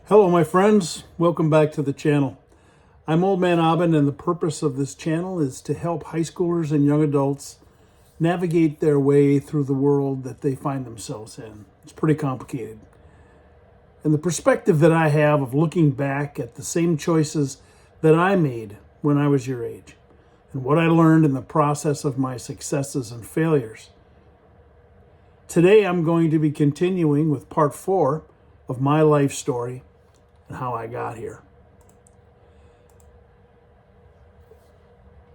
Hello, my friends. Welcome back to the channel. I'm Old Man Abin, and the purpose of this channel is to help high schoolers and young adults navigate their way through the world that they find themselves in. It's pretty complicated. And the perspective that I have of looking back at the same choices that I made when I was your age, and what I learned in the process of my successes and failures. Today, I'm going to be continuing with part 4 of my life story and how I got here.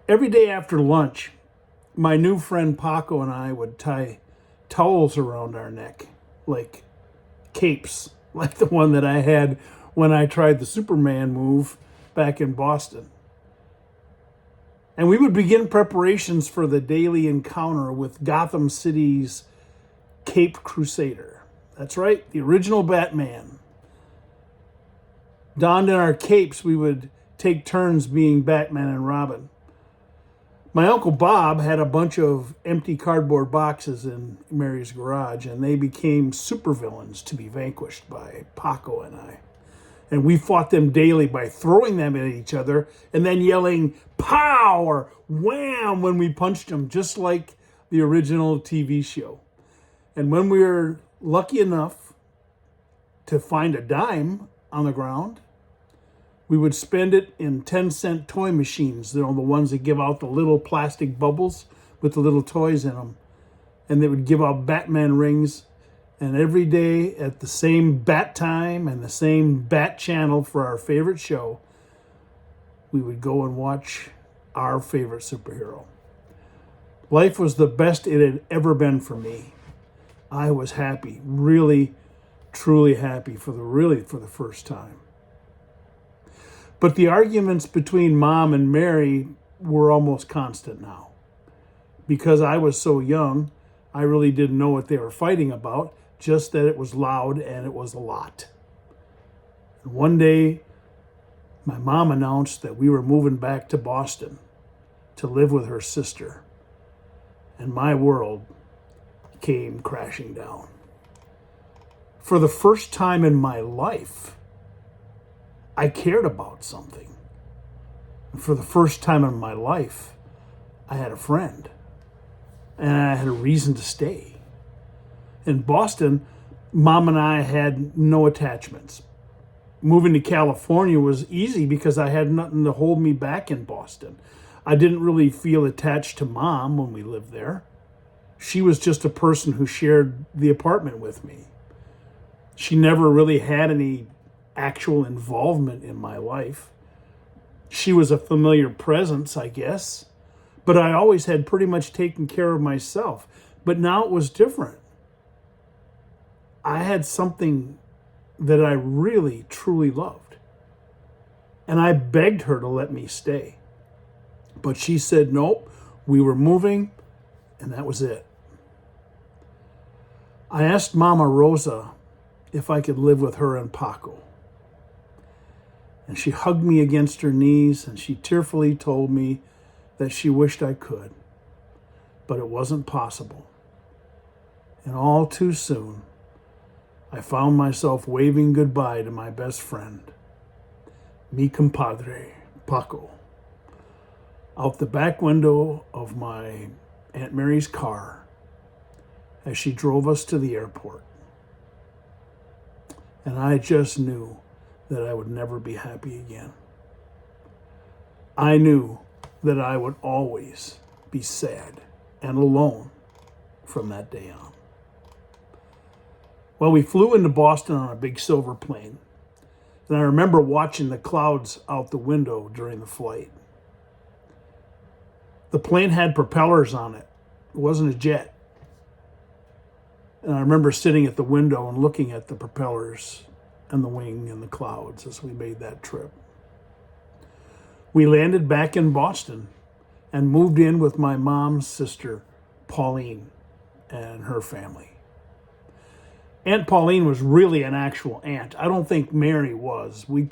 Every day after lunch, my new friend Paco and I would tie towels around our neck, like capes, like the one that I had when I tried the Superman move back in Boston. And we would begin preparations for the daily encounter with Gotham City's Caped Crusader. That's right, the original Batman. Donned in our capes, we would take turns being Batman and Robin. My Uncle Bob had a bunch of empty cardboard boxes in Mary's garage, and they became supervillains to be vanquished by Paco and I. And we fought them daily by throwing them at each other and then yelling pow or wham when we punched them, just like the original TV show. And when we were lucky enough to find a dime on the ground, we would spend it in 10-cent toy machines. They're the ones that give out the little plastic bubbles with the little toys in them. And they would give out Batman rings. And every day at the same bat time and the same bat channel for our favorite show, we would go and watch our favorite superhero. Life was the best it had ever been for me. I was happy, really, truly happy for the first time. But the arguments between Mom and Mary were almost constant now. Because I was so young, I really didn't know what they were fighting about, just that it was loud and it was a lot. And one day, my mom announced that we were moving back to Boston to live with her sister. And my world came crashing down. For the first time in my life, I cared about something. And for the first time in my life, I had a friend. And I had a reason to stay. In Boston, Mom and I had no attachments. Moving to California was easy because I had nothing to hold me back in Boston. I didn't really feel attached to Mom when we lived there. She was just a person who shared the apartment with me. She never really had any actual involvement in my life. She was a familiar presence, I guess, but I always had pretty much taken care of myself. But now it was different. I had something that I really, truly loved. And I begged her to let me stay. But she said, nope, we were moving, and that was it. I asked Mama Rosa if I could live with her and Paco. And she hugged me against her knees, and she tearfully told me that she wished I could, but it wasn't possible. And all too soon, I found myself waving goodbye to my best friend, mi compadre, Paco, out the back window of my Aunt Mary's car as she drove us to the airport. And I just knew that I would never be happy again. I knew that I would always be sad and alone from that day on. Well, we flew into Boston on a big silver plane. And I remember watching the clouds out the window during the flight. The plane had propellers on it. It wasn't a jet. And I remember sitting at the window and looking at the propellers and the wing and the clouds as we made that trip. We landed back in Boston and moved in with my mom's sister, Pauline, and her family. Aunt Pauline was really an actual aunt. I don't think Mary was. I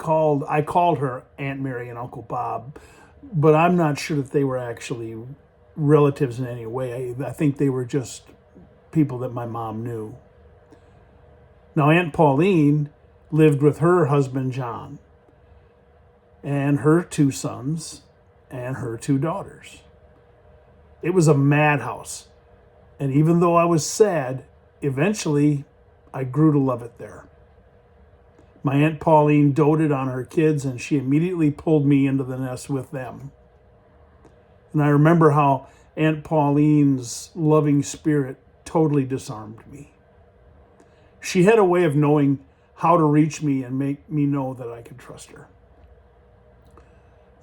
called her Aunt Mary and Uncle Bob, but I'm not sure that they were actually relatives in any way. I think they were just people that my mom knew. Now, Aunt Pauline lived with her husband, John, and her 2 sons and her 2 daughters. It was a madhouse. And even though I was sad, eventually I grew to love it there. My Aunt Pauline doted on her kids, and she immediately pulled me into the nest with them. And I remember how Aunt Pauline's loving spirit totally disarmed me. She had a way of knowing how to reach me and make me know that I could trust her.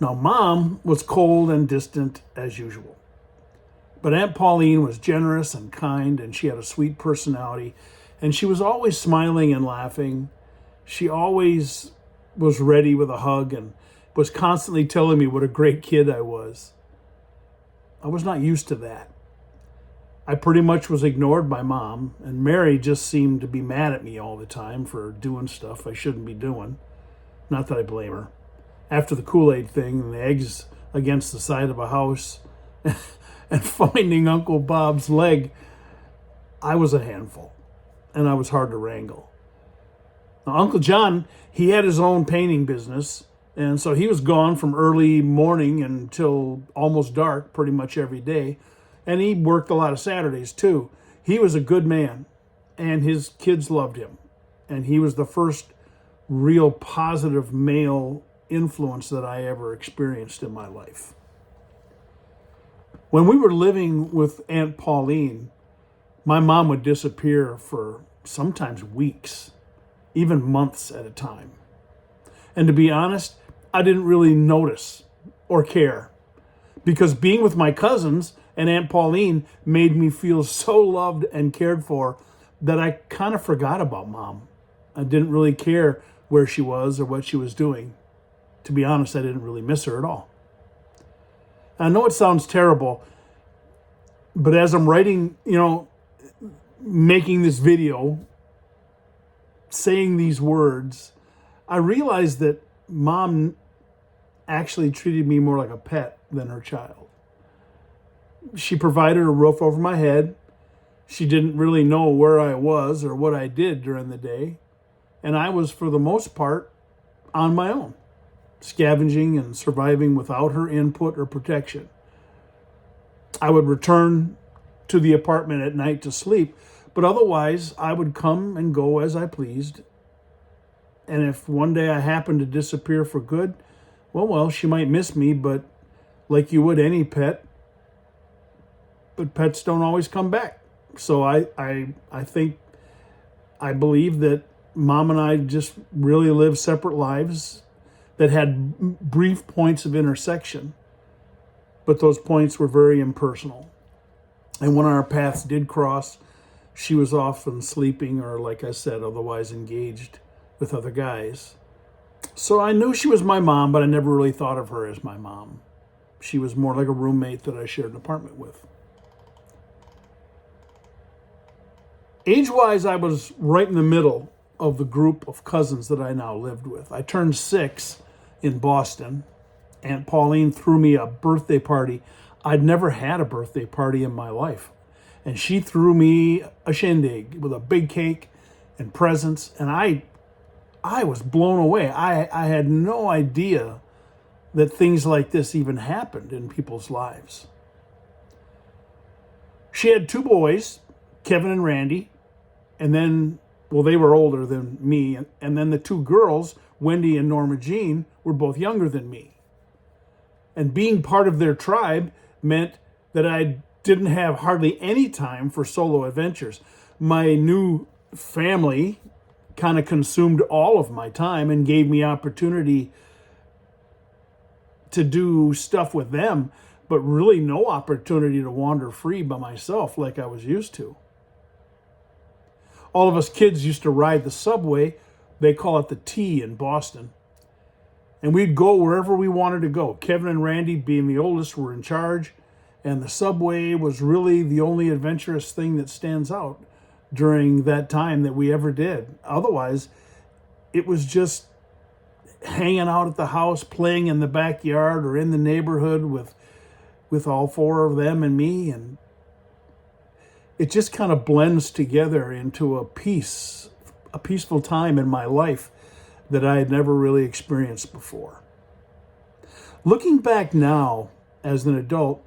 Now, Mom was cold and distant as usual. But Aunt Pauline was generous and kind, and she had a sweet personality, and she was always smiling and laughing. She always was ready with a hug and was constantly telling me what a great kid I was. I was not used to that. I pretty much was ignored by Mom, and Mary just seemed to be mad at me all the time for doing stuff I shouldn't be doing. Not that I blame her. After the Kool-Aid thing and the eggs against the side of a house and finding Uncle Bob's leg, I was a handful, and I was hard to wrangle. Now, Uncle John, he had his own painting business, and so he was gone from early morning until almost dark pretty much every day, and he worked a lot of Saturdays too. He was a good man, and his kids loved him, and he was the first real positive male influence that I ever experienced in my life. When we were living with Aunt Pauline, my mom would disappear for sometimes weeks, even months at a time. And to be honest, I didn't really notice or care, because being with my cousins and Aunt Pauline made me feel so loved and cared for that I kind of forgot about Mom. I didn't really care where she was or what she was doing. To be honest, I didn't really miss her at all. I know it sounds terrible, but as I'm writing, making this video, saying these words, I realized that Mom actually treated me more like a pet than her child. She provided a roof over my head. She didn't really know where I was or what I did during the day. And I was, for the most part, on my own, scavenging and surviving without her input or protection. I would return to the apartment at night to sleep, but otherwise I would come and go as I pleased. And if one day I happened to disappear for good, well, she might miss me, but like you would any pet, but pets don't always come back. So I believe that Mom and I just really lived separate lives that had brief points of intersection, but those points were very impersonal. And when our paths did cross, she was often sleeping or, like I said, otherwise engaged with other guys. So I knew she was my mom, but I never really thought of her as my mom. She was more like a roommate that I shared an apartment with. Age-wise, I was right in the middle of the group of cousins that I now lived with. I turned 6 in Boston. Aunt Pauline threw me a birthday party. I'd never had a birthday party in my life. And she threw me a shindig with a big cake and presents. And I was blown away. I had no idea that things like this even happened in people's lives. She had 2 boys, Kevin and Randy. And then, they were older than me. And then the 2 girls, Wendy and Norma Jean, were both younger than me. And being part of their tribe meant that I didn't have hardly any time for solo adventures. My new family kind of consumed all of my time and gave me opportunity to do stuff with them, but really no opportunity to wander free by myself like I was used to. All of us kids used to ride the subway. They call it the T in Boston. And we'd go wherever we wanted to go. Kevin and Randy, being the oldest, were in charge. And the subway was really the only adventurous thing that stands out during that time that we ever did. Otherwise, it was just hanging out at the house, playing in the backyard or in the neighborhood with all 4 of them and me. And it just kind of blends together into a piece a peaceful time in my life that I had never really experienced before. Looking back now as an adult,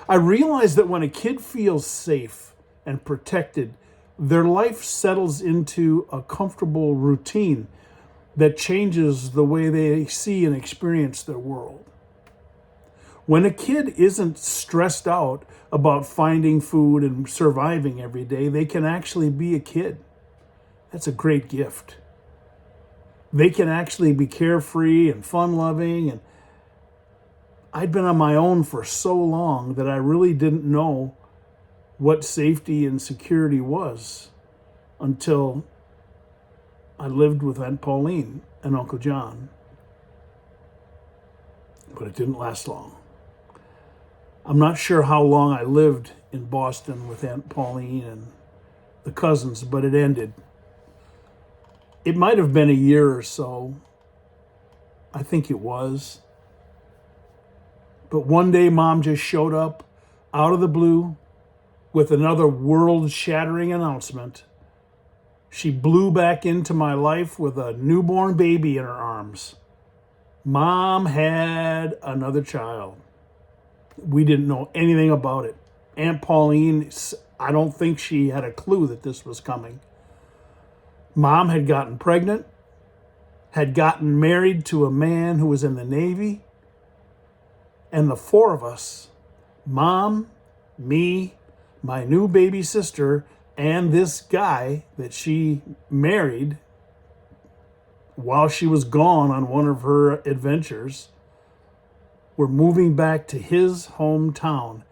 I realize that when a kid feels safe and protected, their life settles into a comfortable routine that changes the way they see and experience their world. When a kid isn't stressed out about finding food and surviving every day, they can actually be a kid. That's a great gift. They can actually be carefree and fun-loving. And I'd been on my own for so long that I really didn't know what safety and security was until I lived with Aunt Pauline and Uncle John. But it didn't last long. I'm not sure how long I lived in Boston with Aunt Pauline and the cousins, but it ended. It might have been a year or so. I think it was. But one day, Mom just showed up out of the blue with another world-shattering announcement. She blew back into my life with a newborn baby in her arms. Mom had another child. We didn't know anything about it. Aunt Pauline, I don't think she had a clue that this was coming. Mom had gotten pregnant, had gotten married to a man who was in the Navy, and the four of us, Mom, me, my new baby sister, and this guy that she married while she was gone on one of her adventures, were moving back to his hometown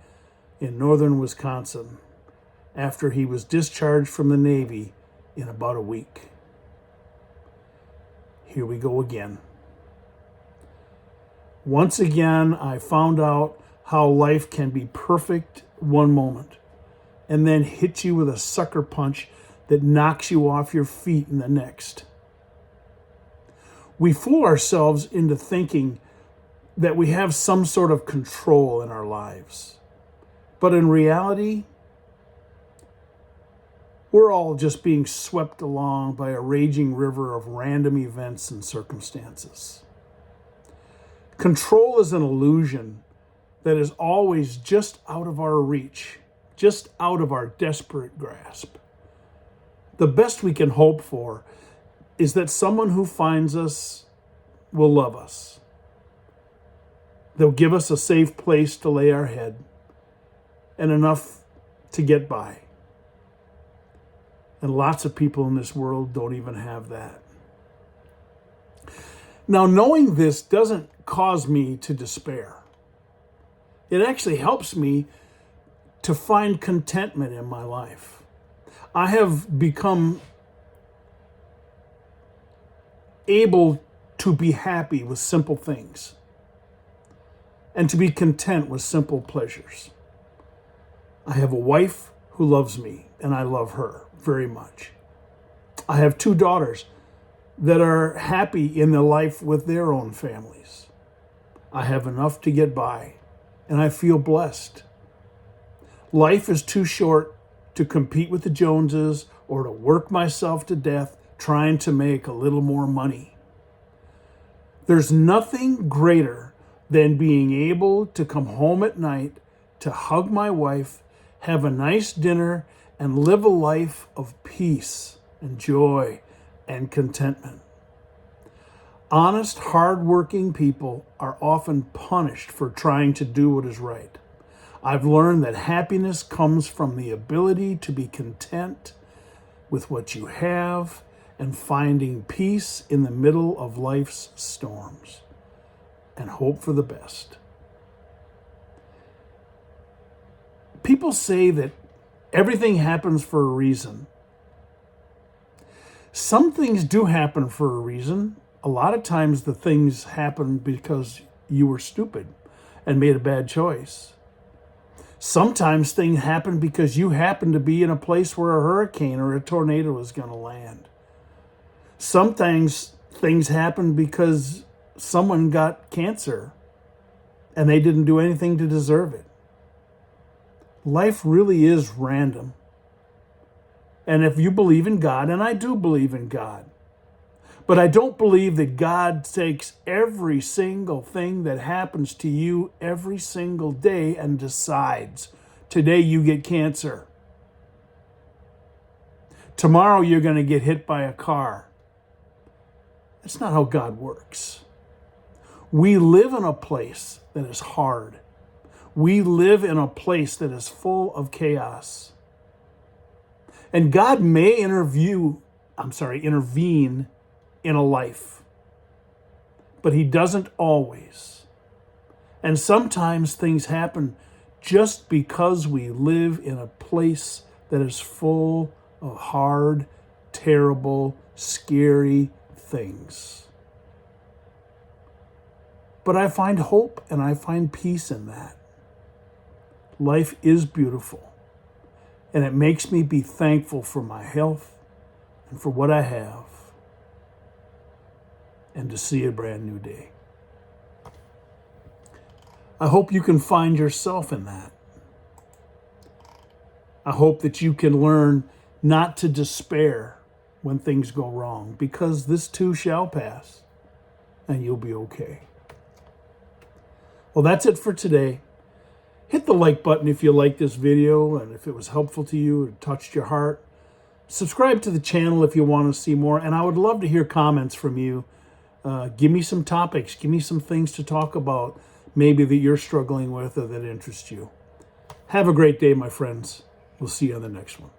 in northern Wisconsin after he was discharged from the Navy in about a week. Here we go again. Once again, I found out how life can be perfect one moment and then hit you with a sucker punch that knocks you off your feet in the next. We fool ourselves into thinking that we have some sort of control in our lives. But in reality, we're all just being swept along by a raging river of random events and circumstances. Control is an illusion that is always just out of our reach, just out of our desperate grasp. The best we can hope for is that someone who finds us will love us. They'll give us a safe place to lay our head and enough to get by. And lots of people in this world don't even have that. Now, knowing this doesn't cause me to despair. It actually helps me to find contentment in my life. I have become able to be happy with simple things and to be content with simple pleasures. I have a wife who loves me, and I love her very much. I have two daughters that are happy in their life with their own families. I have enough to get by, and I feel blessed. Life is too short to compete with the Joneses or to work myself to death trying to make a little more money. There's nothing greater than being able to come home at night, to hug my wife, have a nice dinner, and live a life of peace and joy and contentment. Honest, hard-working people are often punished for trying to do what is right. I've learned that happiness comes from the ability to be content with what you have and finding peace in the middle of life's storms and hope for the best. People say that everything happens for a reason. Some things do happen for a reason. A lot of times the things happen because you were stupid and made a bad choice. Sometimes things happen because you happen to be in a place where a hurricane or a tornado is going to land. Sometimes things happen because someone got cancer and they didn't do anything to deserve it. Life really is random. And if you believe in God, and I do believe in God, but I don't believe that God takes every single thing that happens to you every single day and decides, today you get cancer. Tomorrow you're going to get hit by a car. That's not how God works. We live in a place that is hard. We live in a place that is full of chaos. And God may intervene in a life, but he doesn't always. And sometimes things happen just because we live in a place that is full of hard, terrible, scary things. But I find hope and I find peace in that. Life is beautiful, and it makes me be thankful for my health and for what I have, and to see a brand new day. I hope you can find yourself in that. I hope that you can learn not to despair when things go wrong, because this too shall pass, and you'll be okay. Well, that's it for today. Hit the like button if you like this video and if it was helpful to you or touched your heart. Subscribe to the channel if you want to see more, and I would love to hear comments from you. Give me some topics. Give me some things to talk about, maybe that you're struggling with or that interest you. Have a great day, my friends. We'll see you on the next one.